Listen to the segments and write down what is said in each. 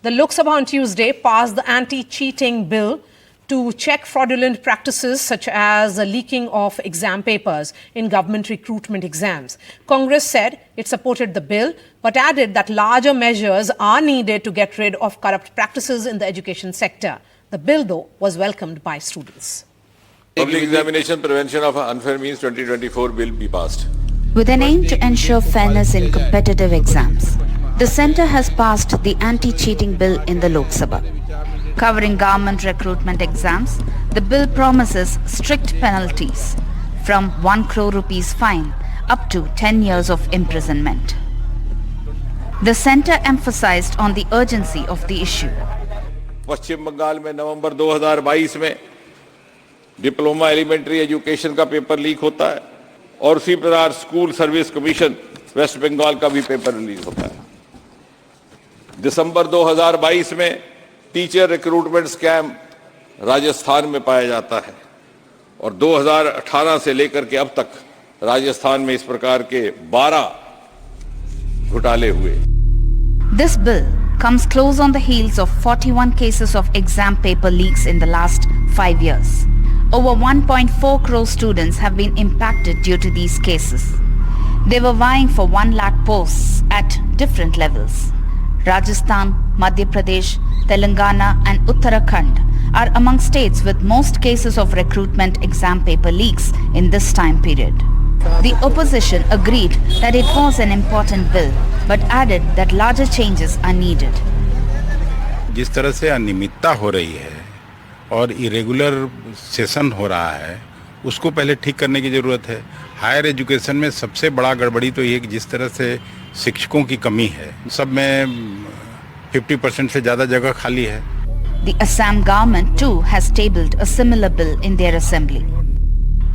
The Lok Sabha on Tuesday passed the Anti-Cheatng bill to check fraudulent practices such as leaking of exam papers in government recruitment exams. Congress said it supported the bill, but added that larger measures are needed to get rid of corrupt practices in the education sector. The bill, though, was welcomed by students. Public Examination Prevention of Unfair Means 2024 will be passed. With an aim to ensure fairness in competitive exams, the centre has passed the Anti-Cheating Bill in the Lok Sabha. Covering government recruitment exams, the bill promises strict penalties from 1 crore rupees fine up to 10 years of imprisonment. The centre emphasized on the urgency of the issue. पश्चिम बंगाल में नवंबर 2022 में diploma elementary education का paper leak होता है और उसी प्रकार school service commission West Bengal का भी पेपर रिलीज होता है। दिसंबर 2022 में टीचर रिक्रूटमेंट स्कैम राजस्थान में पाया जाता है और 2018 से लेकर के अब तक राजस्थान में इस प्रकार के 12 घोटाले हुए। This bill comes close on the heels of 41 cases of exam paper leaks in the last 5 years. Over 1.4 crore students have been impacted due to these cases. They were vying for 1 lakh posts at different levels. Rajasthan, Madhya Pradesh, Telangana and Uttarakhand are among states with most cases of recruitment exam paper leaks in this time period. The opposition agreed that it was an important bill, but added that larger changes are needed. जिस तरह से अनियमितता हो रही है और irregular session हो रहा है, उसको पहले ठीक करने की ज़रूरत है। हायर एजुकेशन में सबसे बड़ा गड़बड़ी तो ये कि जिस तरह से शिक्षकों की कमी है, सब में 50% से ज़्यादा जगह खाली है। The Assam government too has tabled a similar bill in their assembly.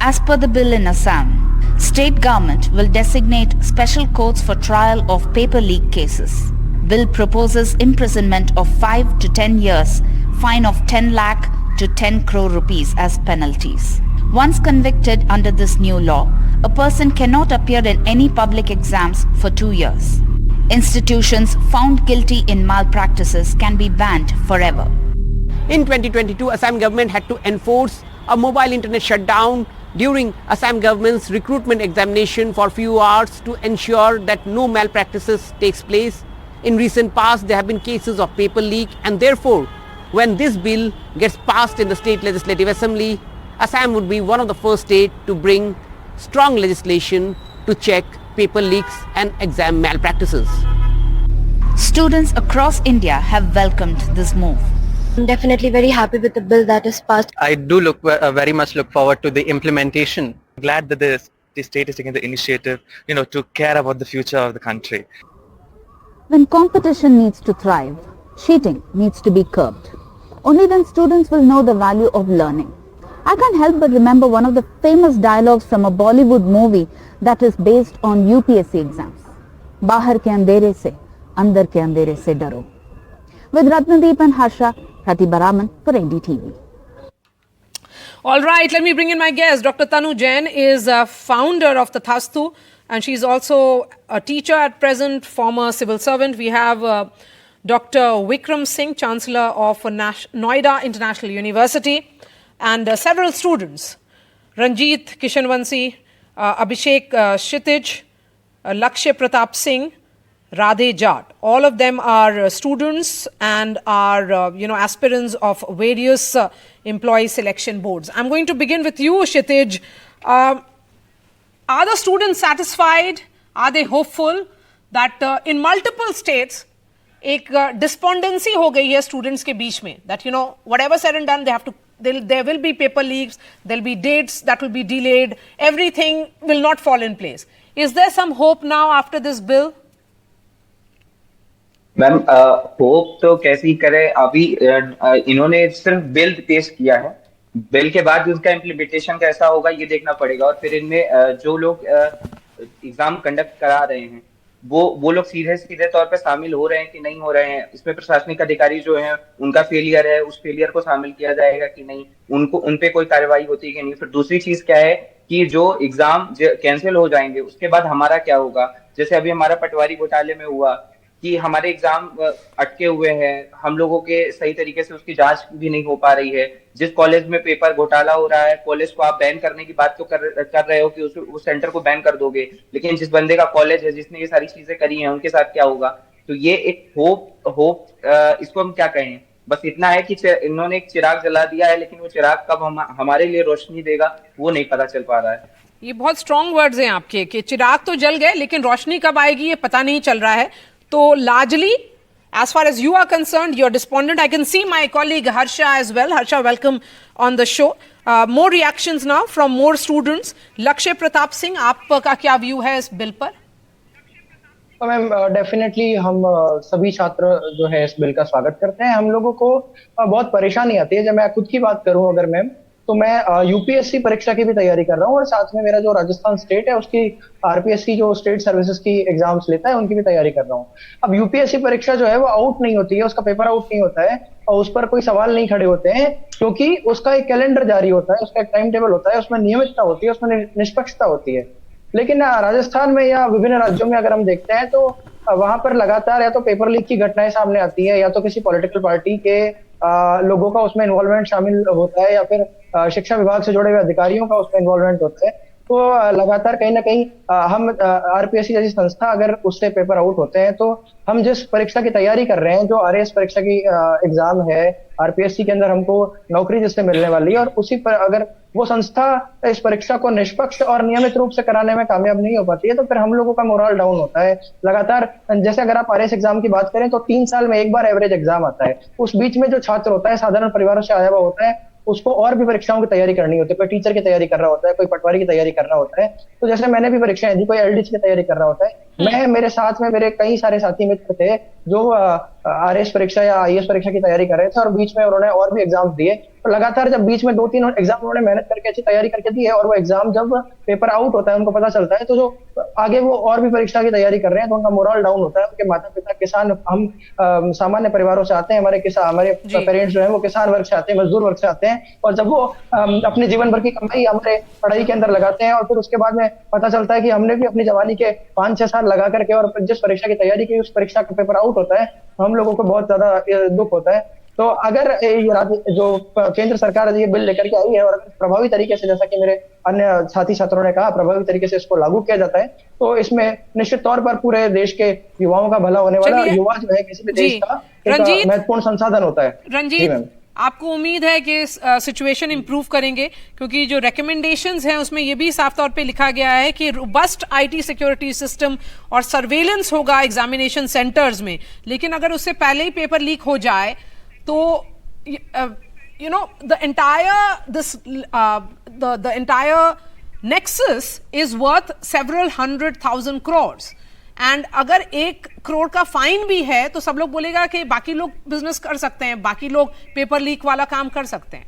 As per the bill in Assam, state government will designate special courts for trial of paper leak cases. Bill proposes imprisonment of 5 to 10 years, fine of 10 lakh to 10 crore rupees as penalties. Once convicted under this new law, a person cannot appear in any public exams for 2 years. Institutions found guilty in malpractices can be banned forever. In 2022, Assam government had to enforce a mobile internet shutdown during Assam government's recruitment examination for few hours to ensure that no malpractices takes place. In recent past, there have been cases of paper leak, and therefore, when this bill gets passed in the state legislative assembly, Assam would be one of the first states to bring strong legislation to check paper leaks and exam malpractices. Students across India have welcomed this move. I'm definitely very happy with the bill that is passed. I do very much look forward to the implementation. Glad that the state is taking the initiative, to care about the future of the country. When competition needs to thrive, cheating needs to be curbed. Only then students will know the value of learning. I can't help but remember one of the famous dialogues from a Bollywood movie that is based on UPSC exams. Bahar ke andhere se, andar ke andhere se daro. With Ratnadeep and Harsha, Pratibha Raman for NDTV. All right, let me bring in my guest. Dr. Tanu Jain is a founder of the Thastu, and she's also a teacher at present, former civil servant. We have Dr. Vikram Singh, Chancellor of Noida International University, and several students, Ranjit Kishanvansi, Abhishek Kshitij, Lakshya Pratap Singh, Radhe Jat. All of them are students and are, aspirants of various employee selection boards. I'm going to begin with you, Kshitij. Are the students satisfied? Are they hopeful that in multiple states, एक despondency हो गई है students के बीच में that whatever said and done there will be paper leaks, there will be dates that will be delayed, everything will not fall in place. Is there some hope now after this bill? Ma'am hope तो कैसी करे, अभी इन्होंने सिर्फ bill पेश किया है, bill के बाद उसका इम्प्लीमेंटेशन कैसा होगा ये देखना पड़ेगा। और फिर इनमें जो लोग एग्जाम कंडक्ट करा रहे हैं वो लोग सीधे तौर पे शामिल हो रहे हैं कि नहीं हो रहे हैं, इसमें प्रशासनिक अधिकारी जो हैं उनका फेलियर है, उस फेलियर को शामिल किया जाएगा कि नहीं, उनपे कोई कार्रवाई होती है कि नहीं। फिर दूसरी चीज क्या है कि जो एग्जाम कैंसिल हो जाएंगे उसके बाद हमारा क्या होगा। जैसे अभी हमारा पटवारी घोटाले में हुआ कि हमारे एग्जाम अटके हुए हैं, हम लोगों के सही तरीके से उसकी जांच भी नहीं हो पा रही है। जिस कॉलेज में पेपर घोटाला हो रहा है, कॉलेज को आप बैन करने की बात तो कर रहे हो कि उस सेंटर को बैन कर दोगे, लेकिन जिस बंदे का कॉलेज है, जिसने ये सारी चीजें करी हैं, उनके साथ क्या होगा? तो ये एक होप इसको हम क्या कहें, बस इतना है कि इन्होंने एक चिराग जला दिया है, लेकिन वो चिराग कब हमारे लिए रोशनी देगा वो नहीं पता चल पा रहा है। ये बहुत स्ट्रॉन्ग वर्ड्स हैं आपके कि चिराग तो जल गए लेकिन रोशनी कब आएगी ये पता नहीं चल रहा है। तो largely as far as you are concerned you're despondent. I can see my colleague Harsha as well. Harsha, welcome on the show. More reactions now from more students. Lakshay Pratap Singh, आपका क्या view है इस bill पर? तो ma'am definitely हम सभी छात्र जो है इस बिल का स्वागत करते हैं। हम लोगों को बहुत परेशानी आती है। जब मैं खुद की बात करूं अगर मैम, तो मैं यूपीएससी परीक्षा की भी तैयारी कर रहा हूं और साथ में मेरा जो राजस्थान स्टेट है उसकी आरपीएस की जो स्टेट सर्विसेज की एग्जाम्स लेता है उनकी भी तैयारी कर रहा हूं। अब यूपीएससी परीक्षा जो है वो आउट नहीं होती है, उसका पेपर आउट नहीं होता है और उस पर कोई सवाल नहीं खड़े होते हैं, क्योंकि उसका एक कैलेंडर जारी होता है, उसका एक टाइम टेबल होता है, उसमें नियमितता होती है, उसमें निष्पक्षता होती है। लेकिन राजस्थान में या विभिन्न राज्यों में अगर हम देखते हैं तो वहां पर लगातार या तो पेपर लीक की घटनाएं सामने आती है, या तो किसी पॉलिटिकल पार्टी के लोगों का उसमें इन्वॉल्वमेंट शामिल होता है, या फिर शिक्षा विभाग से जुड़े हुए अधिकारियों का उसमें इन्वॉल्वमेंट होता है। तो लगातार कहीं ना कहीं हम आरपीएससी जैसी संस्था अगर उससे पेपर आउट होते हैं तो हम जिस परीक्षा की तैयारी कर रहे हैं, जो आरएएस परीक्षा की एग्जाम है आरपीएससी के अंदर हमको नौकरी जिससे मिलने वाली है, और उसी पर अगर वो संस्था इस परीक्षा को निष्पक्ष और नियमित रूप से कराने में कामयाब नहीं हो पाती है तो फिर हम लोगों का मोरल डाउन होता है। लगातार जैसे अगर आप आरएएस एग्जाम की बात करें तो 3 साल में एक बार एवरेज एग्जाम आता है। उस बीच में जो छात्र होता है साधारण परिवारों से आया हुआ होता है, उसको और भी परीक्षाओं की तैयारी करनी होती है। कोई टीचर की तैयारी कर रहा होता है, कोई पटवारी की तैयारी कर रहा होता है। तो जैसे मैंने भी परीक्षाएं दी, कोई एलडीसी की तैयारी कर रहा होता है, मैं मेरे साथ में मेरे कई सारे साथी मित्र थे जो आरएएस परीक्षा या आईएएस परीक्षा की तैयारी कर रहे थे और बीच में उन्होंने और भी एग्जाम दिए। तो लगातार जब बीच में 2-3 एग्जाम उन्होंने मेहनत करके अच्छी तैयारी करके दी है और वो एग्जाम जब पेपर आउट होता है उनको पता चलता है तो जो आगे वो और भी परीक्षा की तैयारी कर रहे हैं तो उनका मोरल डाउन होता है। उनके माता पिता किसान, हम सामान्य परिवारों से आते हैं, हमारे पेरेंट्स जो है वो किसान वर्ग से आते हैं, मजदूर वर्ग से आते हैं, और जब वो अपने जीवन भर की कमाई हमारे पढ़ाई के अंदर लगाते हैं और फिर उसके बाद में पता चलता है कि हमने भी अपनी जवानी के 5-6 साल लगा करके और जिस परीक्षा की तैयारी की उस परीक्षा का पेपर आउट होता है, हम लोगों को बहुत ज्यादा दुख होता है। तो अगर ये जो केंद्र सरकार ये बिल लेकर के आई है और प्रभावी तरीके से, जैसा कि मेरे अन्य साथी छात्रों ने कहा, प्रभावी तरीके से इसको लागू किया जाता है तो इसमें निश्चित तौर पर पूरे देश के युवाओं का भला होने वाला। युवा जो है किसी भी देश का एक महत्वपूर्ण संसाधन होता है। रंजीत, आपको उम्मीद है कि सिचुएशन इंप्रूव करेंगे? क्योंकि जो रिकमेंडेशंस हैं उसमें ये भी साफ तौर पे लिखा गया है कि रोबस्ट आईटी सिक्योरिटी सिस्टम और सर्वेलेंस होगा एग्जामिनेशन सेंटर्स में, लेकिन अगर उससे पहले ही पेपर लीक हो जाए तो you know the entire nexus is worth several 100,000 crores, and अगर 1 करोड़ का फाइन भी है तो सब लोग बोलेगा कि बाकी लोग बिजनेस कर सकते हैं, बाकी लोग पेपर लीक वाला काम कर सकते हैं।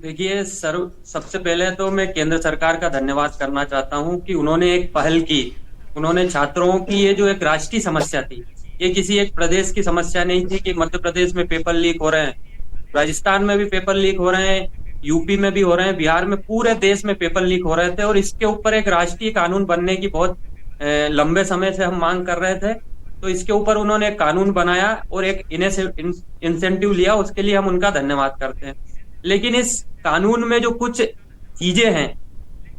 देखिए सर, सबसे पहले तो मैं केंद्र सरकार का धन्यवाद करना चाहता हूं कि उन्होंने एक पहल की। उन्होंने छात्रों की ये जो एक राष्ट्रीय समस्या थी, ये किसी एक प्रदेश की समस्या नहीं थी कि मध्य प्रदेश में पेपर लीक हो रहे हैं, राजस्थान में भी पेपर लीक हो रहे हैं, यूपी में भी हो रहे हैं, बिहार में, पूरे देश में पेपर लीक हो रहे थे और इसके ऊपर एक राष्ट्रीय कानून बनने की बहुत लंबे समय से हम मांग कर रहे थे। तो इसके ऊपर उन्होंने एक कानून बनाया और एक इंसेंटिव लिया, उसके लिए हम उनका धन्यवाद करते हैं। लेकिन इस कानून में जो कुछ चीजें हैं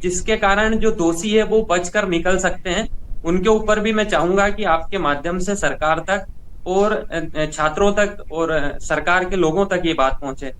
जिसके कारण जो दोषी है वो बचकर निकल सकते हैं, उनके ऊपर भी मैं चाहूंगा कि आपके माध्यम से सरकार तक और छात्रों तक और सरकार के लोगों तक ये बात पहुंचे।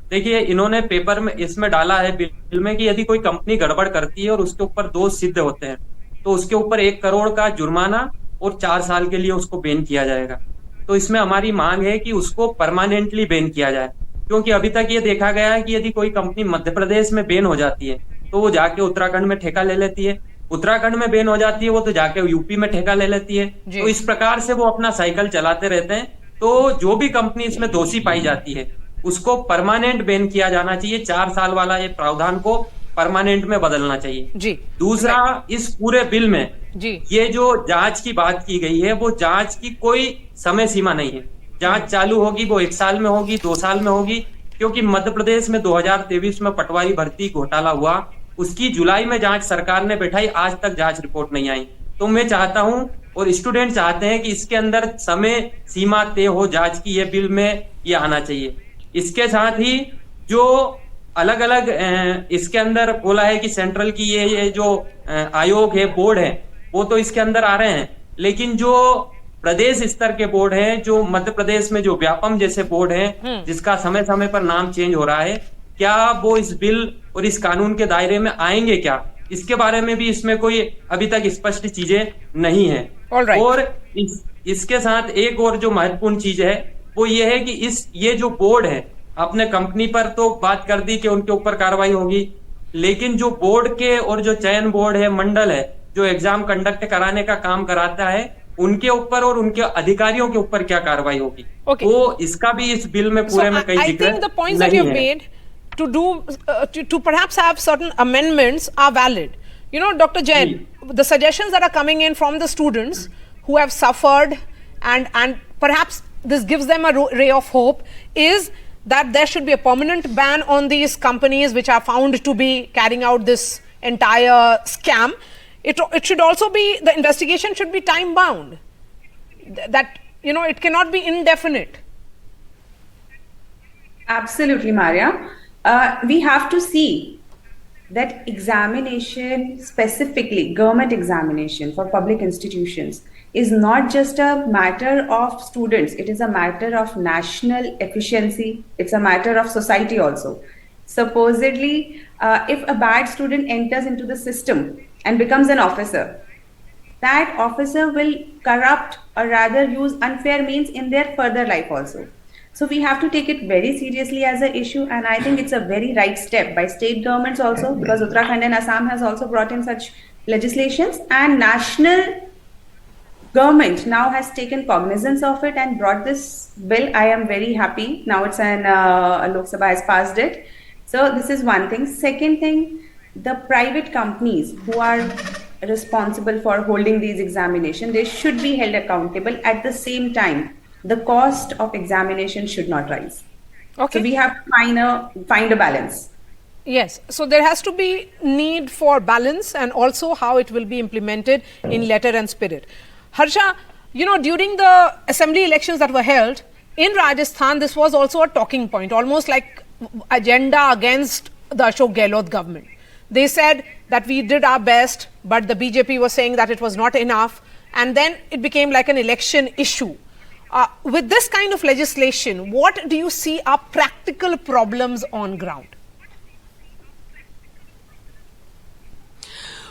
देखिए, इन्होंने पेपर में इसमें डाला है बिल में कि यदि कोई कंपनी गड़बड़ करती है और उसके ऊपर दोष सिद्ध होते हैं तो उसके ऊपर 1 करोड़ का जुर्माना और 4 साल के लिए उसको बैन किया जाएगा। तो इसमें हमारी मांग है कि उसको परमानेंटली बैन किया जाए, क्योंकि अभी तक ये देखा गया है कि यदि कोई कंपनी मध्य प्रदेश में बैन हो जाती है तो वो जाके उत्तराखंड में ठेका ले लेती है, उत्तराखंड में बैन हो जाती है वो तो जाके यूपी में ठेका ले लेती है। तो इस प्रकार से वो अपना साइकिल चलाते रहते हैं। तो जो भी कंपनी इसमें दोषी पाई जाती है उसको परमानेंट बैन किया जाना चाहिए। 4 साल वाला ये प्रावधान को परमानेंट में बदलना चाहिए जी। दूसरा, इस पूरे बिल में जी ये जो जांच की बात की गई है, वो जांच की कोई समय सीमा नहीं है। जांच चालू होगी वो 1 साल में होगी, 2 साल में होगी, क्योंकि मध्य प्रदेश में 2023 में पटवारी भर्ती घोटाला हुआ, उसकी जुलाई में जांच सरकार ने बैठाई, आज तक जांच रिपोर्ट नहीं आई। तो मैं चाहता हूं और स्टूडेंट चाहते हैं कि इसके अंदर समय सीमा तय हो जांच की, ये बिल में ये आना चाहिए। इसके साथ ही जो अलग अलग इसके अंदर बोला है कि सेंट्रल की ये जो आयोग है, बोर्ड है, वो तो इसके अंदर आ रहे हैं, लेकिन जो प्रदेश स्तर के बोर्ड हैं, जो मध्य प्रदेश में जो व्यापम जैसे बोर्ड हैं, जिसका समय समय पर नाम चेंज हो रहा है, क्या वो इस बिल और इस कानून के दायरे में आएंगे क्या? इसके बारे में भी इसमें कोई अभी तक स्पष्ट चीजें नहीं है। और इसके साथ एक और जो महत्वपूर्ण चीज है वो ये है कि ये जो बोर्ड है, आपने कंपनी पर तो बात कर दी कि उनके ऊपर कार्रवाई होगी, लेकिन जो बोर्ड के और जो चयन बोर्ड है, मंडल है, जो एग्जाम कंडक्ट कराने का काम कराता है, उनके ऊपर और उनके अधिकारियों के ऊपर क्या कार्रवाई होगी? वो इसका भी इस बिल में पूरे में कई जिक्र नहीं है। To do to perhaps have certain amendments are valid. You know, Dr. Jain, the suggestions that are coming in from the students who have suffered and perhaps this gives them a ray of hope is that there should be a permanent ban on these companies which are found to be carrying out this entire scam. It should also be, the investigation should be time bound. That, you know, it cannot be indefinite. Absolutely, Marya. We have to see that examination, specifically government examination for public institutions, is not just a matter of students. It is a matter of national efficiency. It's a matter of society also. Supposedly, if a bad student enters into the system and becomes an officer, that officer will corrupt or rather use unfair means in their further life also. So we have to take it very seriously as an issue, and I think it's a very right step by state governments also, because Uttarakhand and Assam has also brought in such legislations, and national government now has taken cognizance of it and brought this bill. I am very happy. Now it's an Lok Sabha has passed it. So this is one thing. Second thing, the private companies who are responsible for holding these examinations, they should be held accountable. At the same time, the cost of examination should not rise. Okay. So we have to find a balance. Yes. So there has to be need for balance and also how it will be implemented in letter and spirit. Harsha, you know, during the assembly elections that were held in Rajasthan, this was also a talking point, almost like agenda against the Ashok Gehlot government. They said that we did our best, but the BJP was saying that it was not enough. And then it became like an election issue. With this kind of legislation, what do you see are practical problems on ground?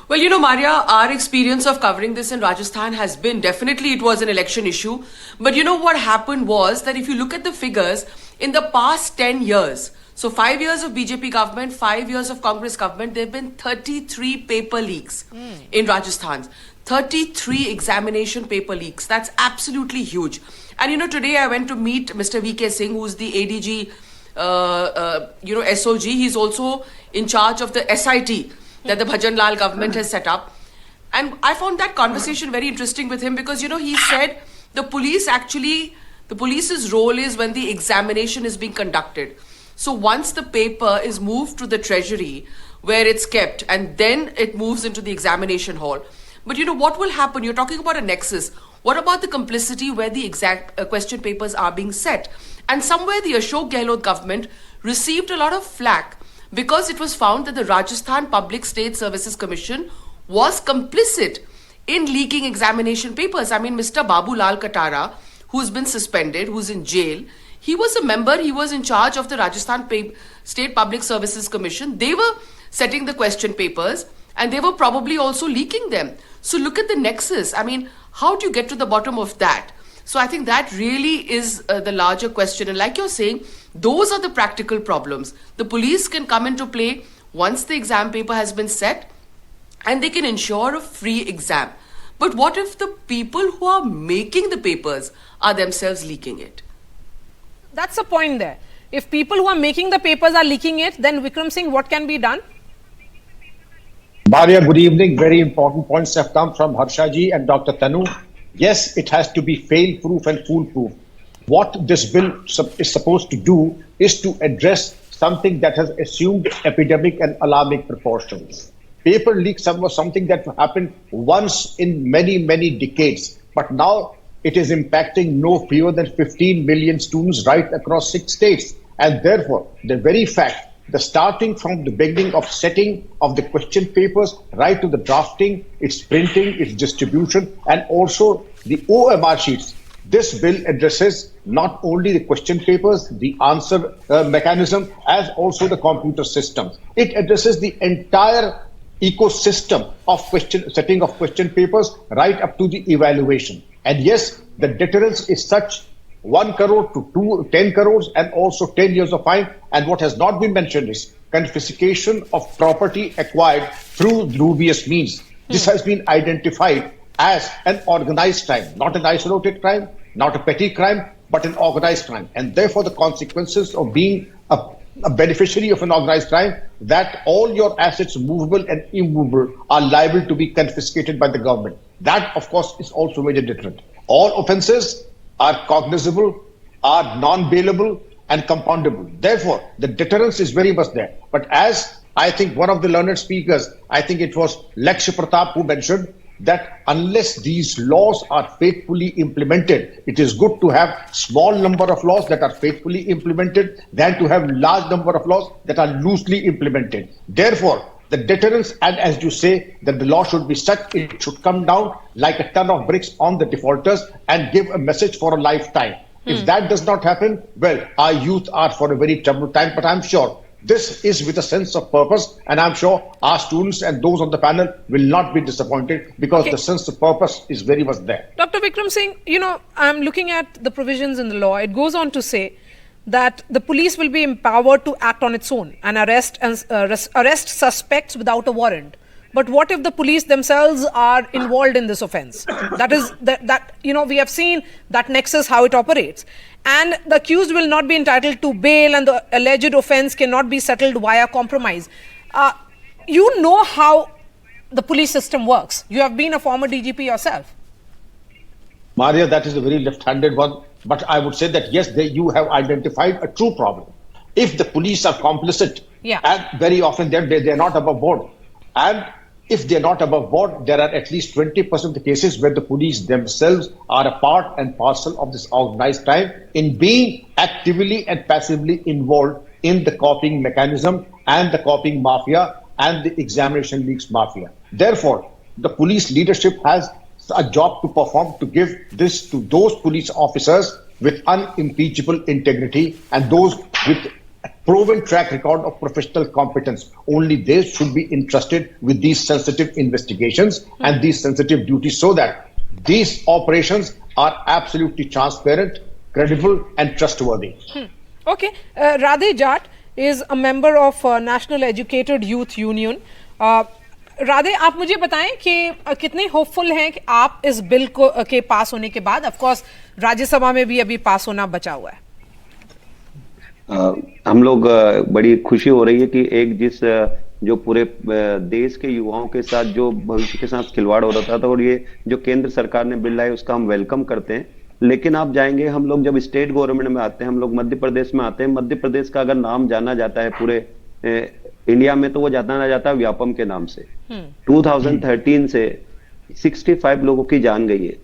Well, you know, Marya, our experience of covering this in Rajasthan has been, definitely it was an election issue. But you know what happened was that if you look at the figures, in the past 10 years, so 5 years of BJP government, 5 years of Congress government, there have been 33 paper leaks in Rajasthan. 33 examination paper leaks. That's absolutely huge. And you know, today I went to meet Mr. V.K. Singh, who's the ADG, SOG. He's also in charge of the SIT that the Bhajan Lal government has set up. And I found that conversation very interesting with him because, you know, he said the police's role is when the examination is being conducted. So once the paper is moved to the treasury where it's kept and then it moves into the examination hall. But you know, what will happen? You're talking about a nexus. What about the complicity where the exact question papers are being set? And somewhere the Ashok Gehlot government received a lot of flack because it was found that the Rajasthan Public State Services Commission was complicit in leaking examination papers. I mean, Mr. Babu Lal Katara, who's been suspended, who's in jail, he was a member, he was in charge of the Rajasthan State Public Services Commission. They were setting the question papers and they were probably also leaking them. So look at the nexus. I mean, how do you get to the bottom of that? So I think that really is the larger question. And like you're saying, those are the practical problems. The police can come into play once the exam paper has been set and they can ensure a free exam. But what if the people who are making the papers are themselves leaking it? That's the point there. If people who are making the papers are leaking it, then Vikram Singh, what can be done? Marya, good evening. Very important points have come from Harsha ji and Dr. Tanu. Yes, it has to be fail-proof and fool-proof. What this bill is supposed to do is to address something that has assumed epidemic and alarming proportions. paper leaks was something that happened once in many decades. But now it is impacting no fewer than 15 million students right across 6 states. And therefore, the very fact, the starting from the beginning of setting of the question papers right to the drafting, its printing, its distribution, and also the OMR sheets. This bill addresses not only the question papers, the answer mechanism, as also the computer systems. It addresses the entire ecosystem of setting of question papers right up to the evaluation. And yes, the deterrence is such 1 crore to 10 crores and also 10 years of fine. And what has not been mentioned is confiscation of property acquired through dubious means. This has been identified as an organized crime, not an isolated crime, not a petty crime, but an organized crime. And therefore, the consequences of being a beneficiary of an organized crime, that all your assets, movable and immovable, are liable to be confiscated by the government. That, of course, is also made a deterrent. All offences are cognizable, are non-bailable, and compoundable. Therefore, the deterrence is very much there. But as I think one of the learned speakers, I think it was Lakshya Pratap, who mentioned that unless these laws are faithfully implemented, it is good to have small number of laws that are faithfully implemented than to have large number of laws that are loosely implemented. Therefore, the deterrence, and as you say, that the law should be such, it should come down like a ton of bricks on the defaulters and give a message for a lifetime. If that does not happen, well, our youth are for a very troubled time, but I'm sure this is with a sense of purpose, and I'm sure our students and those on the panel will not be disappointed because the sense of purpose is very much there. Dr. Vikram Singh, I'm looking at the provisions in the law. It goes on to say that the police will be empowered to act on its own and arrest suspects without a warrant. But what if the police themselves are involved in this offense? That is, we have seen that nexus, how it operates. And the accused will not be entitled to bail and the alleged offense cannot be settled via compromise. You know how the police system works. You have been a former DGP yourself. Marya, that is a very left-handed one. But I would say that, yes, you have identified a true problem. If the police are complicit, and very often they're not above board. And if they're not above board, there are at least 20% of the cases where the police themselves are a part and parcel of this organized crime in being actively and passively involved in the copying mechanism and the copying mafia and the examination leaks mafia. Therefore, the police leadership has a job to perform to give this to those police officers with unimpeachable integrity and those with proven track record of professional competence. Only they should be entrusted with these sensitive investigations and these sensitive duties so that these operations are absolutely transparent, credible and trustworthy. Okay. Radhe Jat is a member of National Educated Youth Union. Radhe, आप मुझे बताएं कि कितने hopeful हैं कि आप इस bill को के पास होने के बाद, ऑफ कोर्स राज्यसभा में भी अभी पास होना बचा हुआ है. हम लोग बड़ी खुशी हो रही है कि एक जो पूरे देश के युवाओं के साथ जो भविष्य के साथ खिलवाड़ हो रहा था और ये जो केंद्र सरकार ने बिल लाई उसका हम वेलकम करते हैं. लेकिन आप जाएंगे, हम लोग जब स्टेट गवर्नमेंट में आते हैं, हम लोग मध्य प्रदेश में आते हैं, मध्य प्रदेश का अगर नाम जाना जाता है पूरे इंडिया में तो वो जाना जाता है व्यापम के नाम से. 2013 से 65 लोगों की जान गई है.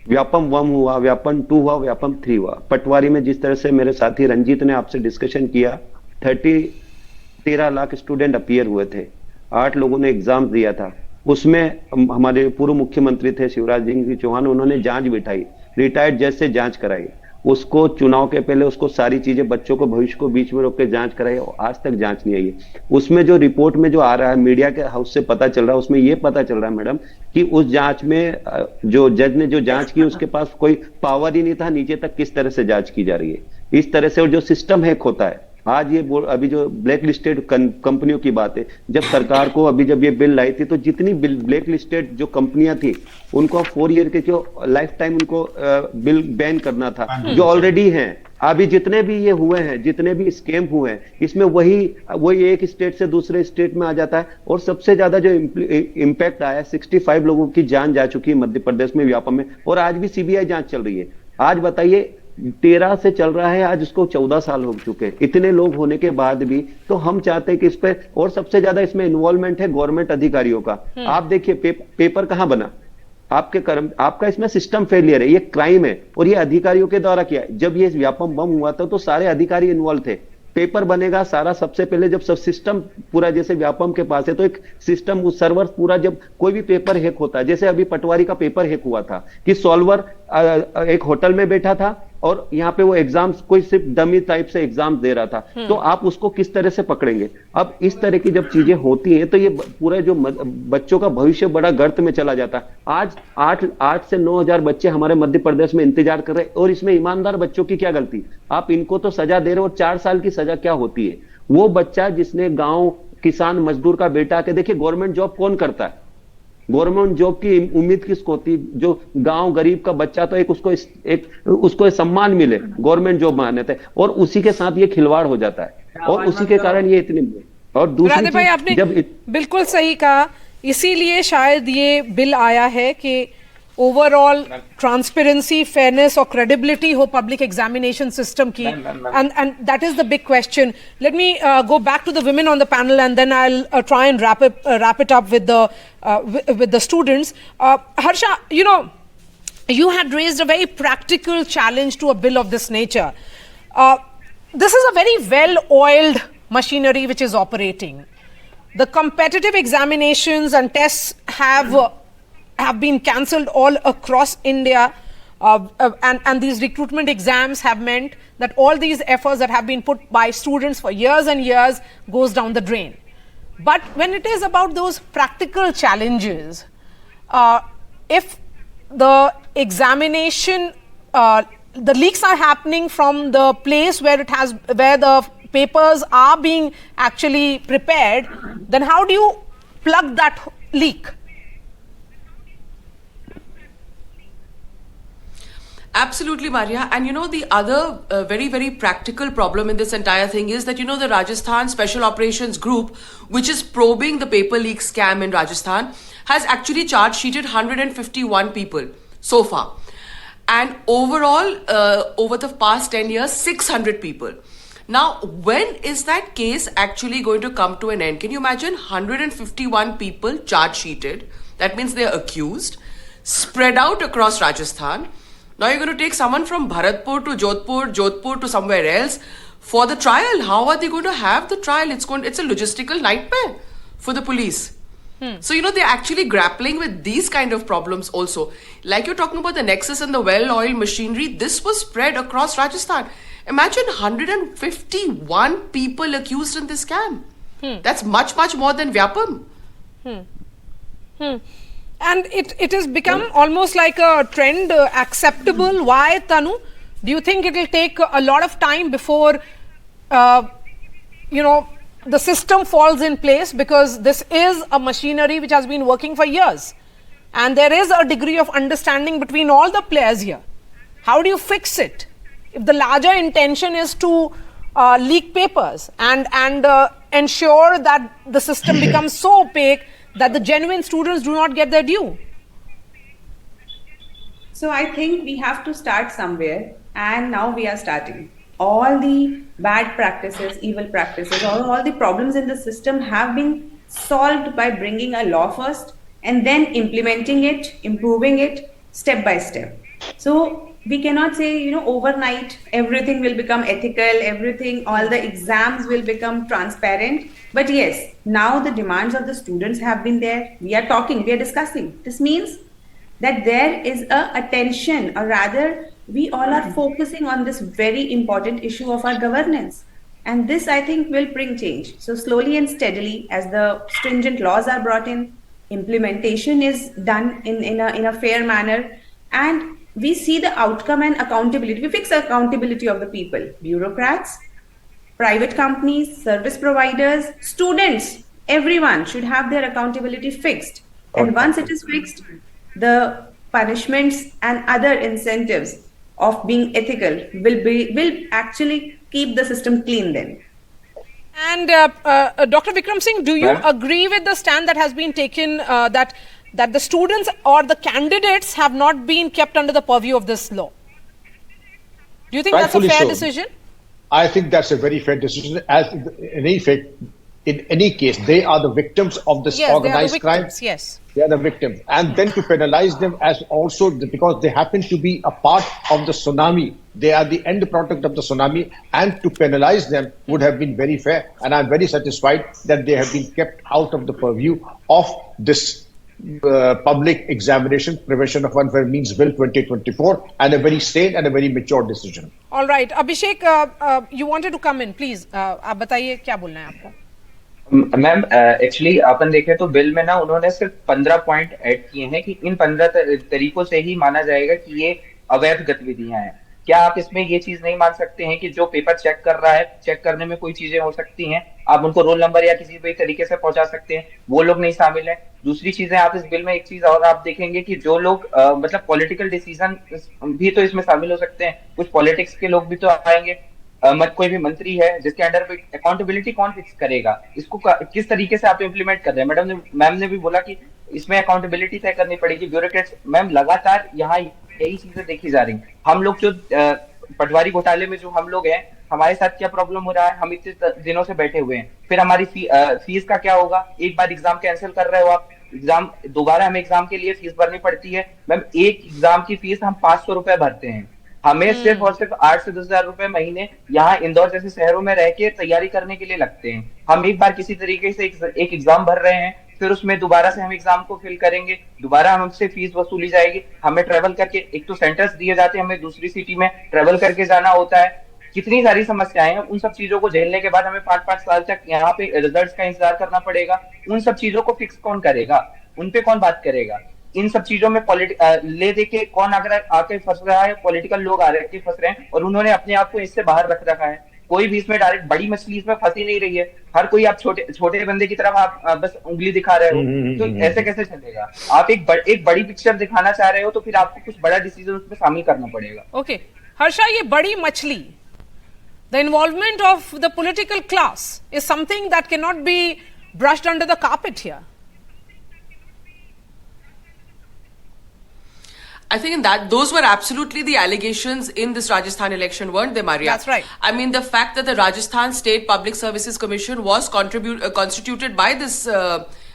व्यापम 1 हुआ, व्यापम 2 हुआ, व्यापम 3 हुआ. पटवारी में जिस तरह से मेरे साथी रंजीत ने आपसे डिस्कशन किया, 13 लाख स्टूडेंट अपीयर हुए थे, 8 लोगों ने एग्जाम दिया था. उसमें हमारे पूर्व मुख्यमंत्री थे शिवराज सिंह चौहान, उन्होंने जांच बिठाई, रिटायर्ड जज से जांच कराई, उसको चुनाव के पहले उसको सारी चीजें बच्चों को भविष्य को बीच में रोक के जांच कराई और आज तक जांच नहीं आई है. उसमें जो रिपोर्ट में जो आ रहा है, मीडिया के हाउस से पता चल रहा है, उसमें ये पता चल रहा है मैडम कि उस जांच में जो जज ने जो जांच की उसके पास कोई पावर ही नहीं था नीचे तक किस तरह से जांच की जा रही है. इस तरह से और जो सिस्टम हैक होता है. आज ये अभी जो ब्लैक लिस्टेड कंपनियों की बात है, जब सरकार को अभी जब ये बिल लाई थी तो जितनी ब्लैक लिस्टेड जो कंपनियां थी उनको 4 ईयर के जो लाइफ टाइम उनको बिल बैन करना था, जो ऑलरेडी हैं. अभी जितने भी ये हुए हैं, जितने भी स्कैम हुए हैं, इसमें वही एक स्टेट से दूसरे स्टेट में आ जाता है. और सबसे ज्यादा जो इम्पैक्ट आया, 65 लोगों की जान जा चुकी है मध्य प्रदेश में व्यापम में, और आज भी सीबीआई जांच चल रही है. आज बताइए 13 से चल रहा है, आज उसको 14 साल हो चुके हैं। इतने लोग होने के बाद भी तो हम चाहते हैं कि इस पे, और सबसे ज्यादा इसमें इन्वॉल्वमेंट है गवर्नमेंट अधिकारियों का। आप देखिए पेपर कहां बना, आपका इसमें सिस्टम फेलियर है, ये क्राइम है, और ये अधिकारियों के द्वारा किया है। जब ये व्यापम बम हुआ था तो सारे अधिकारी इन्वॉल्व थे। पेपर बनेगा सारा, सबसे पहले जब सब सिस्टम पूरा, जैसे व्यापम के पास है तो एक सिस्टम, उस सर्वर पूरा, जब कोई भी पेपर हैक होता है, जैसे अभी पटवारी का पेपर हैक हुआ था कि सॉल्वर एक होटल में बैठा था और यहाँ पे वो एग्जाम्स, कोई सिर्फ डमी टाइप से एग्जाम दे रहा था, तो आप उसको किस तरह से पकड़ेंगे? अब इस तरह की जब चीजें होती हैं तो ये पूरा जो बच्चों का भविष्य बड़ा गर्त में चला जाता है। आज 8 से 9 हजार बच्चे हमारे मध्य प्रदेश में इंतजार कर रहे हैं, और इसमें ईमानदार बच्चों की क्या गलती? आप इनको तो सजा दे रहे हो, और 4 साल की सजा क्या होती है? वो बच्चा जिसने गांव किसान मजदूर का बेटा के, देखिए गवर्नमेंट जॉब कौन करता है? गवर्नमेंट जॉब की उम्मीद किसको होती? जो गांव गरीब का बच्चा, तो उसको सम्मान मिले, गवर्नमेंट जॉब मान्यता है, और उसी के साथ ये खिलवाड़ हो जाता है, और उसी के कारण ये इतने। और दूसरी भाई आपने बिल्कुल सही कहा, इसीलिए शायद ये बिल आया है कि ओवरऑल ट्रांसपेरेंसी, फेयरनेस और क्रेडिबिलिटी हो पब्लिक एग्जामिनेशन सिस्टम की, and that is the big question. Let me go back to the women on the panel, and then I'll try and wrap it up with the students. Harsha, you had raised a very practical challenge to a bill of this nature. This is a very well-oiled machinery which is operating. The competitive examinations and tests have been cancelled all across India, and these recruitment exams have meant that all these efforts that have been put by students for years and years goes down the drain. But when it is about those practical challenges, if the examination, the leaks are happening from the place where the papers are being actually prepared, then how do you plug that leak? Absolutely, Marya. And the other very, very practical problem in this entire thing is that, the Rajasthan Special Operations Group, which is probing the paper leak scam in Rajasthan, has actually charge sheeted 151 people so far. And overall, over the past 10 years, 600 people. Now, when is that case actually going to come to an end? Can you imagine 151 people charge sheeted? That means they are accused, spread out across Rajasthan. Now you're going to take someone from Bharatpur to Jodhpur to somewhere else for the trial. How are they going to have the trial? It's a logistical nightmare for the police. So, they're actually grappling with these kind of problems also. Like you're talking about the nexus and the well-oiled machinery, this was spread across Rajasthan. Imagine 151 people accused in this scam. That's much, much more than Vyapam. And it has become almost like a trend, acceptable. Why, Tanu? Do you think it will take a lot of time before, the system falls in place? Because this is a machinery which has been working for years. And there is a degree of understanding between all the players here. How do you fix it? If the larger intention is to leak papers and ensure that the system becomes so opaque that the genuine students do not get their due. So I think we have to start somewhere, and now we are starting. All the bad practices, evil practices, all the problems in the system have been solved by bringing a law first and then implementing it, improving it step by step. So we cannot say, overnight everything will become ethical, all the exams will become transparent. But yes, now the demands of the students have been there. We are talking, we are discussing. This means that there is a attention, or rather, we all are focusing on this very important issue of our governance. And this, I think, will bring change. So slowly and steadily, as the stringent laws are brought in, implementation is done in a fair manner, and we see the outcome and accountability. We fix accountability of the people, bureaucrats, private companies, service providers, students, everyone should have their accountability fixed. And once it is fixed, the punishments and other incentives of being ethical will actually keep the system clean then. And Dr. Vikram Singh, do you agree with the stand that has been taken that the students or the candidates have not been kept under the purview of this law? Do you think that's a Rightfully fair so. decision? I think that's a very fair decision. As in effect, in any case, they are the victims of this Yes, they are the organized crime. victims. Yes. They are the victims. And then to penalize them as also because they happen to be a part of the tsunami, they are the end product of the tsunami, and to penalize them would have been very fair. And I'm very satisfied that they have been kept out of the purview of this Public Examination Prevention of Unfair Means Bill 2024, and a very sane and a very mature decision. All right. Abhishek, you wanted to come in, please. आप बताइए क्या बोलना है आपको? Ma'am actually अपन देखें तो bill में ना उन्होंने सिर्फ 15 पॉइंट ऐड किए हैं कि इन 15 तरीकों से ही माना जाएगा कि ये अवैध गतिविधियां हैं। क्या आप इसमें ये चीज नहीं मान सकते हैं कि जो पेपर चेक कर रहा है, चेक करने में कोई चीजें हो सकती हैं, आप उनको रोल नंबर या किसी भी तरीके से पहुंचा सकते हैं, वो लोग नहीं शामिल है। दूसरी चीजें आप इस बिल में एक चीज और आप देखेंगे कि जो लोग मतलब पॉलिटिकल डिसीजन भी तो इसमें शामिल हो सकते हैं, कुछ पॉलिटिक्स के लोग भी तो आएंगे। कोई भी मंत्री है जिसके अंडर पे अकाउंटेबिलिटी कौन फिक्स करेगा, इसको किस तरीके से आप इम्प्लीमेंट कर रहे हैं। मैम ने भी बोला कि इसमें अकाउंटेबिलिटी तय करनी पड़ेगी। ब्यूरोक्रेट्स मैम लगातार यहाँ यही चीजें देखी जा रही हैं। हम लोग जो पटवारी घोटाले में जो हम लोग हैं, हमारे साथ क्या प्रॉब्लम हो रहा है, हम इतने दिनों से बैठे हुए हैं, फिर हमारी फीस का क्या होगा। एक बार एग्जाम कैंसिल कर रहे हो आप, एग्जाम दोबारा हमें एग्जाम के लिए फीस भरनी पड़ती है। मैम एक एग्जाम की फीस हम 500 रुपए भरते हैं। हमें सिर्फ और सिर्फ 8 से 10 हजार रुपए महीने यहाँ इंदौर जैसे शहरों में रह के तैयारी करने के लिए लगते हैं। हम एक बार किसी तरीके से एक एग्जाम भर रहे हैं, फिर उसमें दोबारा से हम एग्जाम को फिल करेंगे, दोबारा हमसे फीस वसूली जाएगी। हमें ट्रेवल करके, एक तो सेंटर्स दिए जाते हैं, हमें दूसरी सिटी में ट्रेवल करके जाना होता है। कितनी सारी समस्याएं हैं। उन सब चीजों को झेलने के बाद हमें 5-5 साल तक यहाँ पे रिजल्ट्स का इंतजार करना पड़ेगा। उन सब चीजों को फिक्स कौन करेगा, उन पे कौन बात करेगा। इन सब चीजों में ले दे के कौन अगर आके फंस रहा है, पॉलिटिकल लोग आ रहे फंस रहे हैं, और उन्होंने अपने आप को इससे बाहर रख रखा है। कोई भी इसमें डायरेक्ट बड़ी मछली इसमें फंसी नहीं रही है। हर कोई आप छोटे बंदे की तरफ आप बस उंगली दिखा रहे हो, तो ऐसे कैसे चलेगा। आप एक बड़ी पिक्चर दिखाना चाह रहे हो तो फिर आपको कुछ बड़ा डिसीजन उसमें शामिल करना पड़ेगा। ओके हर्षा, ये बड़ी मछली, the involvement of the political class is something that cannot be brushed under the carpet here. I think that those were absolutely the allegations in this Rajasthan election, weren't they, Marya? That's right. I mean, the fact that the Rajasthan State Public Services Commission was constituted by this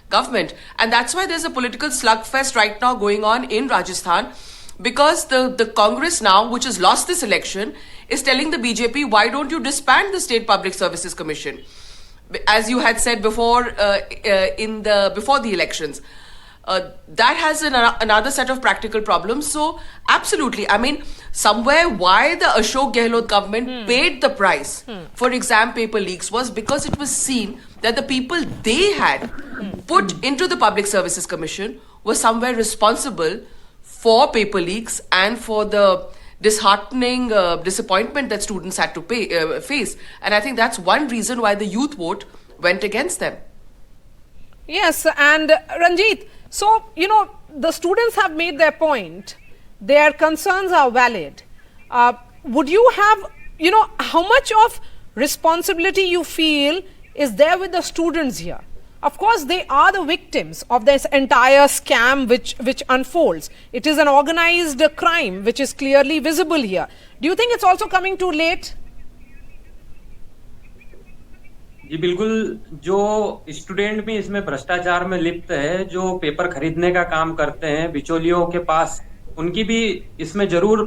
government, and that's why there's a political slugfest right now going on in Rajasthan, because the Congress now, which has lost this election, is telling the BJP, why don't you disband the State Public Services Commission, as you had said before before the elections. That has another set of practical problems. So absolutely, I mean, somewhere why the Ashok Gehlot government paid the price for exam paper leaks was because it was seen that the people they had put into the Public Services Commission were somewhere responsible for paper leaks and for the disheartening disappointment that students had to face. And I think that's one reason why the youth vote went against them. Yes, and Ranjit, so, you know, the students have made their point. Their concerns are valid. Would you have, you know, how much of responsibility you feel is there with the students here? Of course, they are the victims of this entire scam which unfolds. It is an organized crime which is clearly visible here. Do you think it's also coming too late? जी बिल्कुल, जो student भी इसमें भ्रष्टाचार में लिप्त है, जो paper खरीदने का काम करते हैं बिचौलियों के पास, उनकी भी इसमें जरूर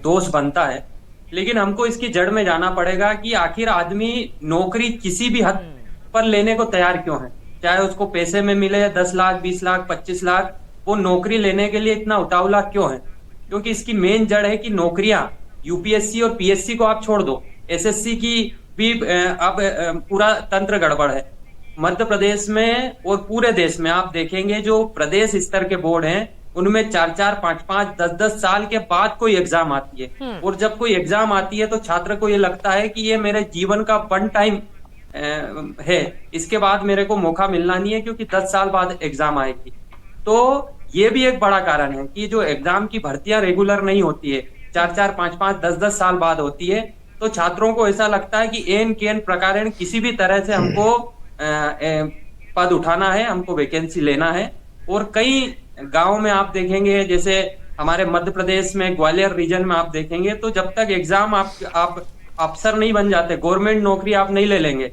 दोष बनता है। लेकिन हमको इसकी जड़ में जाना पड़ेगा कि आखिर आदमी नौकरी किसी भी हद पर लेने को तैयार क्यों है। चाहे उसको पैसे में मिले 10 लाख, 20 लाख, 25 लाख, वो नौकरी लेने के लिए इतना उतावला क्यों है। क्योंकि इसकी मेन जड़ है कि नौकरियां, यूपीएससी और पीएससी को आप छोड़ दो, एसएससी की भी अब पूरा तंत्र गड़बड़ है। मध्य प्रदेश में और पूरे देश में आप देखेंगे जो प्रदेश स्तर के बोर्ड हैं, उनमें 4-4, 5-5, 10-10 साल के बाद कोई एग्जाम आती है। और जब कोई एग्जाम आती है तो छात्र को ये लगता है कि ये मेरे जीवन का वन टाइम है, इसके बाद मेरे को मौका मिलना नहीं है, क्योंकि 10 साल बाद एग्जाम आएगी। तो ये भी एक बड़ा कारण है कि जो एग्जाम की भर्तियां रेगुलर नहीं होती है, 4-4, 5-5, 10-10 साल बाद होती है, तो छात्रों को ऐसा लगता है कि एन केन प्रकारेण किसी भी तरह से हमको पद उठाना है, हमको वैकेंसी लेना है। और कई गांव में आप देखेंगे, जैसे हमारे मध्य प्रदेश में ग्वालियर रीजन में आप देखेंगे तो जब तक एग्जाम आप अफसर नहीं बन जाते, गवर्नमेंट नौकरी आप नहीं ले लेंगे,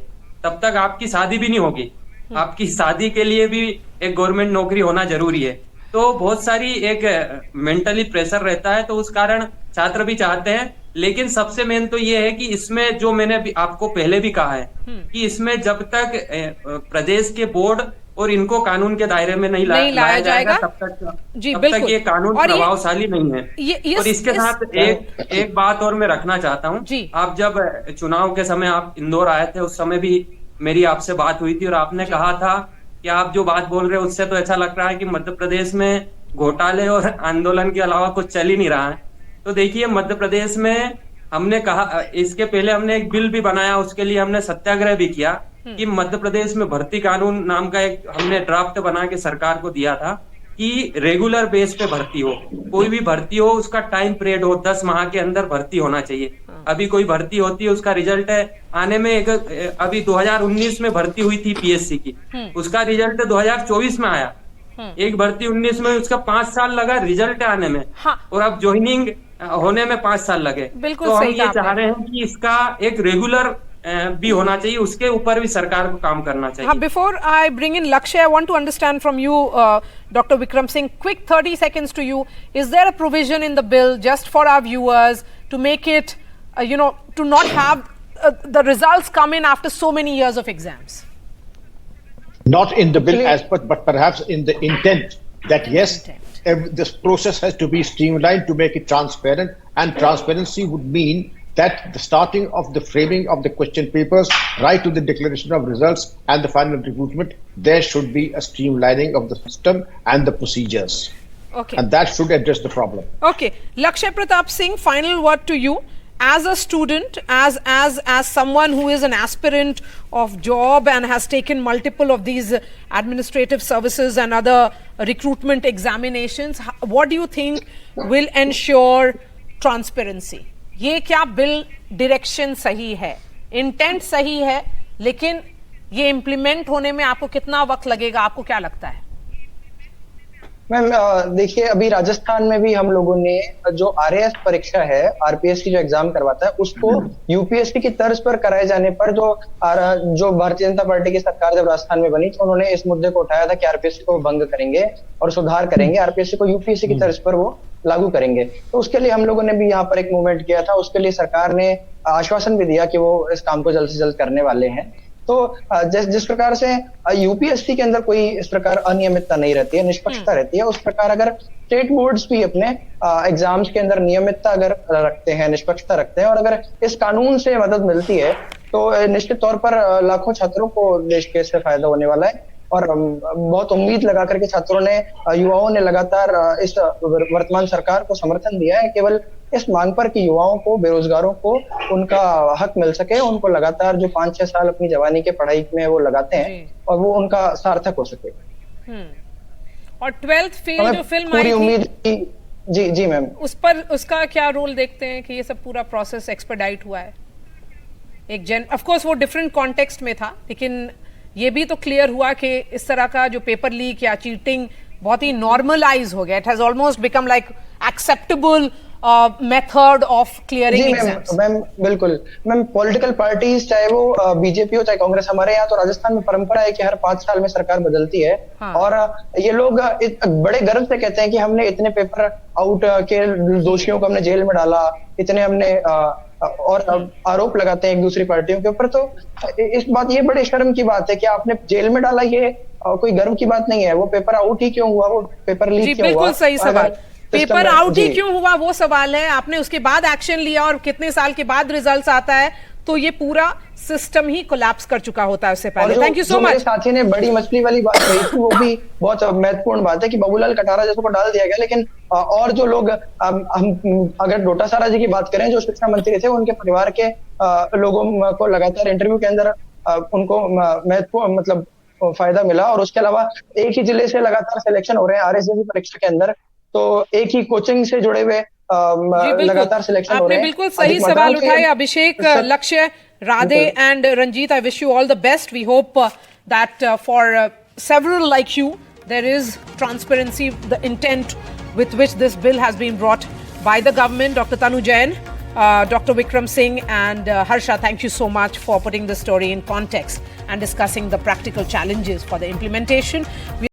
तब तक आपकी शादी भी नहीं होगी। आपकी शादी के लिए भी एक गवर्नमेंट नौकरी होना जरूरी है। तो बहुत सारी एक मेंटली प्रेशर रहता है, तो उस कारण छात्र भी चाहते हैं। लेकिन सबसे मेन तो ये है कि इसमें जो मैंने आपको पहले भी कहा है कि इसमें जब तक प्रदेश के बोर्ड और इनको कानून के दायरे में नहीं लाया जाएगा तब तक ये कानून प्रभावशाली नहीं है। और इसके साथ एक बात और मैं रखना चाहता हूँ। आप जब चुनाव के समय आप इंदौर आए थे, उस समय भी मेरी आपसे बात हुई थी और आपने कहा था कि आप जो बात बोल रहे हो उससे तो ऐसा लग रहा है कि मध्य प्रदेश में घोटाले और आंदोलन के अलावा कुछ चल ही नहीं रहा है। तो देखिए, मध्य प्रदेश में हमने कहा, इसके पहले हमने एक बिल भी बनाया, उसके लिए हमने सत्याग्रह भी किया कि मध्य प्रदेश में भर्ती कानून नाम का एक हमने ड्राफ्ट बना के सरकार को दिया था कि रेगुलर बेस पे भर्ती हो, कोई भी भर्ती हो उसका टाइम पीरियड हो, 10 माह के अंदर भर्ती होना चाहिए। अभी कोई भर्ती होती है, उसका रिजल्ट आने में अभी 2019 में भर्ती हुई थी पीएससी की, उसका रिजल्ट 2024 में आया। एक भर्ती 19 में, उसका 5 साल लगा रिजल्ट आने में। और अब ज्वाइनिंग होने में 5 साल लगे। तो हम ये चाह रहे हैं कि इसका एक रेगुलर भी होना चाहिए, उसके ऊपर भी सरकार को काम करना चाहिए। Before I bring in Lakshya, I want to understand from you, Dr. Vikram Singh, quick 30 seconds to you. Is there a provision in the bill just for our viewers to make it, to not have the results come in after so many years of exams? Not in the bill as such, but perhaps in the intent that yes, this process has to be streamlined to make it transparent, and transparency would mean that the starting of the framing of the question papers right to the declaration of results and the final recruitment, there should be a streamlining of the system and the procedures. Okay. And that should address the problem. Okay. Lakshya Pratap Singh, final word to you. As a student, as someone who is an aspirant of job and has taken multiple of these administrative services and other recruitment examinations, what do you think will ensure transparency? ये क्या bill direction सही है, intent सही है, लेकिन ये implement होने में आपको कितना वक्त लगेगा, आपको क्या लगता है? मैम देखिए, अभी राजस्थान में भी हम लोगों ने जो आरएएस परीक्षा है, आरपीएस की जो एग्जाम करवाता है, उसको यूपीएससी की तर्ज पर कराए जाने पर जो भारतीय जनता पार्टी की सरकार जब राजस्थान में बनी तो उन्होंने इस मुद्दे को उठाया था कि आरपीएससी को भंग करेंगे और सुधार करेंगे, आरपीएससी को यूपीएससी की तर्ज पर वो लागू करेंगे। तो उसके लिए हम लोगों ने भी यहाँ पर एक मूवमेंट किया था, उसके लिए सरकार ने आश्वासन भी दिया कि वो इस काम को जल्द से जल्द करने वाले हैं। तो जिस प्रकार से यूपीएससी के अंदर कोई इस प्रकार अनियमितता नहीं रहती है, निष्पक्षता रहती है, उस प्रकार अगर स्टेट बोर्ड्स भी अपने एग्जाम्स के अंदर नियमितता अगर रखते हैं, निष्पक्षता रखते हैं और अगर इस कानून से मदद मिलती है तो निश्चित तौर पर लाखों छात्रों को देश के इससे फायदा होने वाला है। और बहुत उम्मीद लगा करके छात्रों ने, युवाओं ने लगातार इस वर्तमान सरकार को समर्थन दिया है, केवल इस मांग पर कि युवाओं को, बेरोजगारों को उनका हक मिल सके, उनको लगातार जो 5-6 साल अपनी जवानी के पढ़ाई में वो लगाते हैं और वो उनका सार्थक हो सके। और 12th फेल जो फिल्म आई थी, उम्मीद जी मैम, उस पर उसका क्या रोल देखते हैं कि ये सब पूरा प्रोसेस एक्सपेडाइट हुआ है? ऑफ कोर्स वो डिफरेंट कॉन्टेक्स्ट में था, लेकिन ये भी तो क्लियर हुआ कि इस तरह का जो पेपर लीक या चीटिंग बहुत ही नॉर्मलाइज हो गया। It has almost become like acceptable method of clearing exams. Ma'am बिल्कुल मैम, पॉलिटिकल पार्टीज चाहे वो बीजेपी हो चाहे कांग्रेस, हमारे यहाँ तो राजस्थान में परंपरा है कि हर 5 साल में सरकार बदलती है। और ये लोग बड़े गर्व से कहते हैं कि हमने इतने पेपर आउट के दोषियों को हमने जेल में डाला, इतने हमने और आरोप लगाते हैं एक दूसरी पार्टियों के ऊपर। तो ये बड़े शर्म की बात है कि आपने जेल में डाला, ये कोई गर्व की बात नहीं है। वो पेपर आउट ही क्यों हुआ, वो पेपर लीक क्यों हुआ? बिल्कुल सही सवाल, पेपर आउट ही क्यों हुआ वो सवाल है। आपने उसके बाद एक्शन लिया और कितने साल के बाद रिजल्ट्स आता है, तो ये पूरा सिस्टम ही कोलैप्स कर चुका होता है उससे पहले। Thank you so much. मेरे साथी ने बड़ी मछली वाली बात कही थी, वो भी बहुत महत्वपूर्ण बात है कि बाबूलाल कटारा जैसे को डाल दिया गया, लेकिन और जो लोग, हम अगर डोटासरा जी की बात करें जो शिक्षा मंत्री थे, उनके परिवार के लोगों को लगातार इंटरव्यू के अंदर उनको महत्वपूर्ण मतलब फायदा मिला। और उसके अलावा एक ही जिले से लगातार सिलेक्शन हो रहे हैं आरएस की परीक्षा के अंदर, तो एक ही कोचिंग से जुड़े हुए लगातार सिलेक्शन हो रहे हैं। आपने बिल्कुल सही सवाल उठाए अभिषेक, लक्ष्य, Radhe and Ranjit, I wish you all the best. We hope that for several like you, there is transparency, the intent with which this bill has been brought by the government. Dr. Tanu Jain, Dr. Vikram Singh and Harsha, thank you so much for putting the story in context and discussing the practical challenges for the implementation.